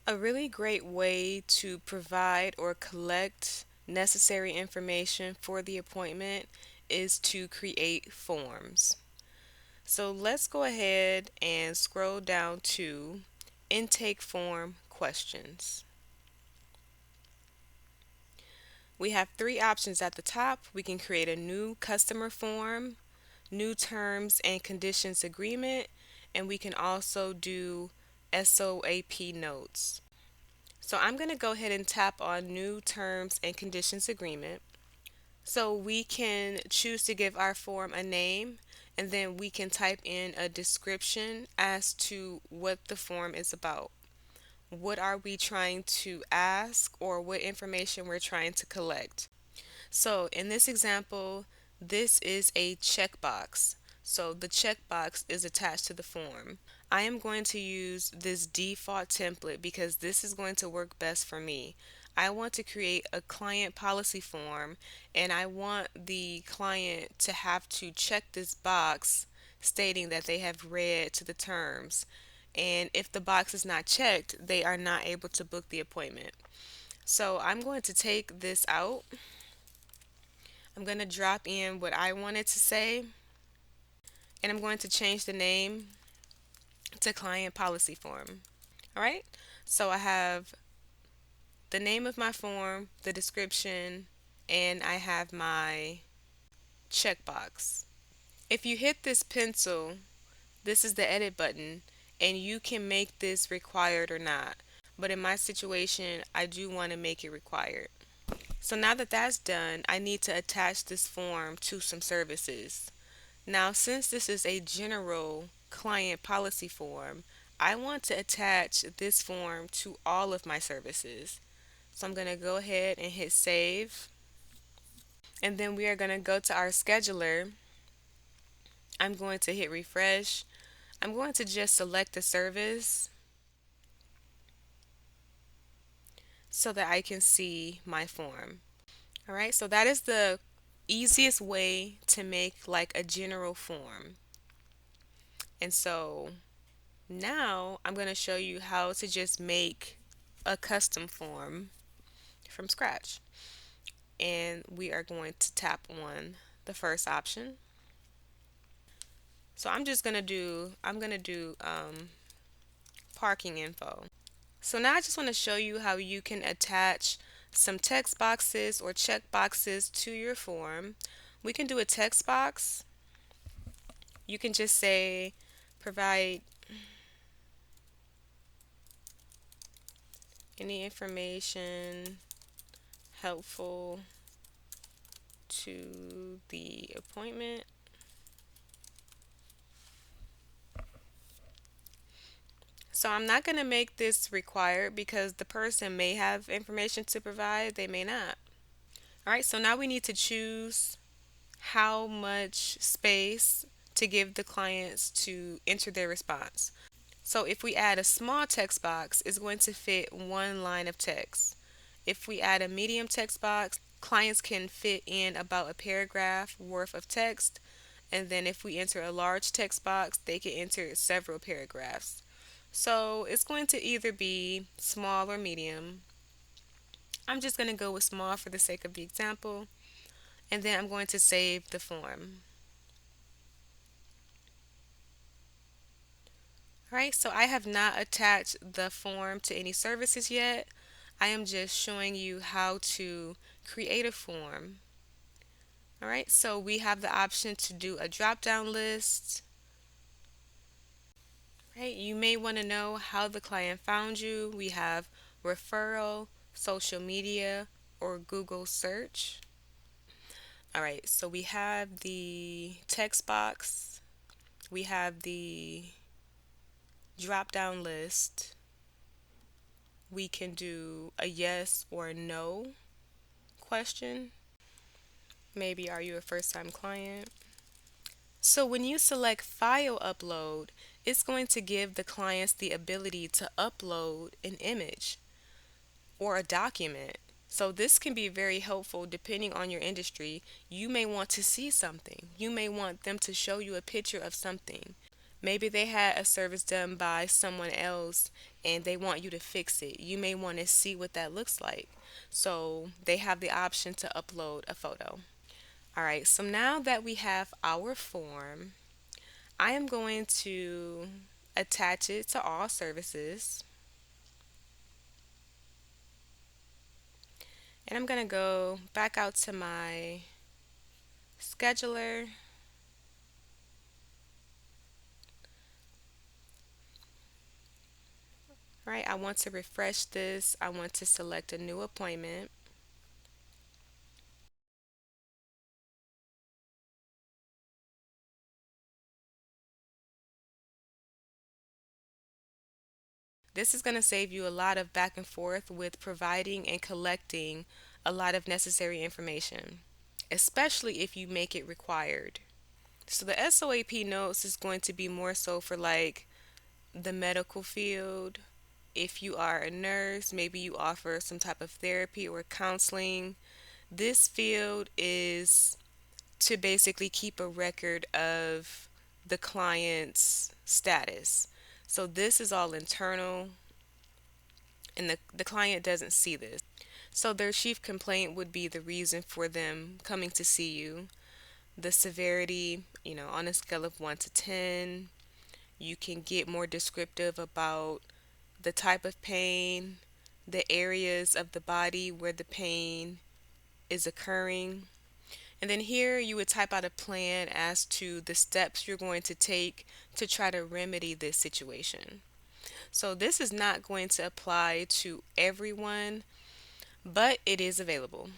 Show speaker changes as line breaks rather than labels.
A really great way to provide or collect necessary information for the appointment is to create forms. So let's go ahead and scroll down to intake form questions. We have three options at the top. We can create a new customer form, new terms and conditions agreement, and we can also do SOAP notes. So I'm going to go ahead and tap on new terms and conditions agreement. So we can choose to give our form a name, and then we can type in a description as to what the form is about. What are we trying to ask, or what information we're trying to collect? So in this example, this is a checkbox. So the checkbox is attached to the form. I am going to use this default template because this is going to work best for me. I want to create a client policy form, and I want the client to have to check this box stating that they have read to the terms. And if the box is not checked, they are not able to book the appointment. So I'm going to take this out. I'm going to drop in what I wanted to say, and I'm going to change the name to client policy form. All right. So I have the name of my form, the description, and I have my checkbox. If you hit this pencil, this is the edit button, and you can make this required or not. But in my situation, I do want to make it required. So now that that's done, I need to attach this form to some services. Now, since this is a general client policy form, I want to attach this form to all of my services. So I'm going to go ahead and hit save. And then we are going to go to our scheduler. I'm going to hit refresh. I'm going to just select the service so that I can see my form. All right, so that is the easiest way to make like a general form. And so now I'm going to show you how to just make a custom form from scratch. And we are going to tap on the first option. So I'm going to do parking info. So now I just want to show you how you can attach some text boxes or check boxes to your form. We can do a text box. You can just say provide any information helpful to the appointment. So I'm not going to make this required because the person may have information to provide, they may not. All right, so now we need to choose how much space to give the clients to enter their response. So if we add a small text box, it's going to fit one line of text. If we add a medium text box, clients can fit in about a paragraph worth of text. And then if we enter a large text box, they can enter several paragraphs. So it's going to either be small or medium. I'm just going to go with small for the sake of the example. And then I'm going to save the form. Alright, so I have not attached the form to any services yet. I am just showing you how to create a form. Alright, so we have the option to do a drop down list. Right, you may want to know how the client found you. We have referral, social media, or Google search. Alright, so we have the text box. We have the drop down list. We can do a yes or no question. Maybe are you a first time client? So when you select file upload, it's going to give the clients the ability to upload an image or a document. So this can be very helpful depending on your industry. You may want to see something. You may want them to show you a picture of something. Maybe they had a service done by someone else and they want you to fix it. You may want to see what that looks like. So they have the option to upload a photo. All right, so now that we have our form, I am going to attach it to all services. And I'm going to go back out to my scheduler. Right, I want to refresh this. I want to select a new appointment. This is going to save you a lot of back and forth with providing and collecting a lot of necessary information, especially if you make it required. So the SOAP notes is going to be more so for like the medical field. If you are a nurse, maybe you offer some type of therapy or counseling. This field is to basically keep a record of the client's status. So this is all internal and the client doesn't see this. So their chief complaint would be the reason for them coming to see you, the severity, on a scale of 1 to 10. You can get more descriptive about the type of pain, the areas of the body where the pain is occurring. And then here you would type out a plan as to the steps you're going to take to try to remedy this situation. So this is not going to apply to everyone, but it is available.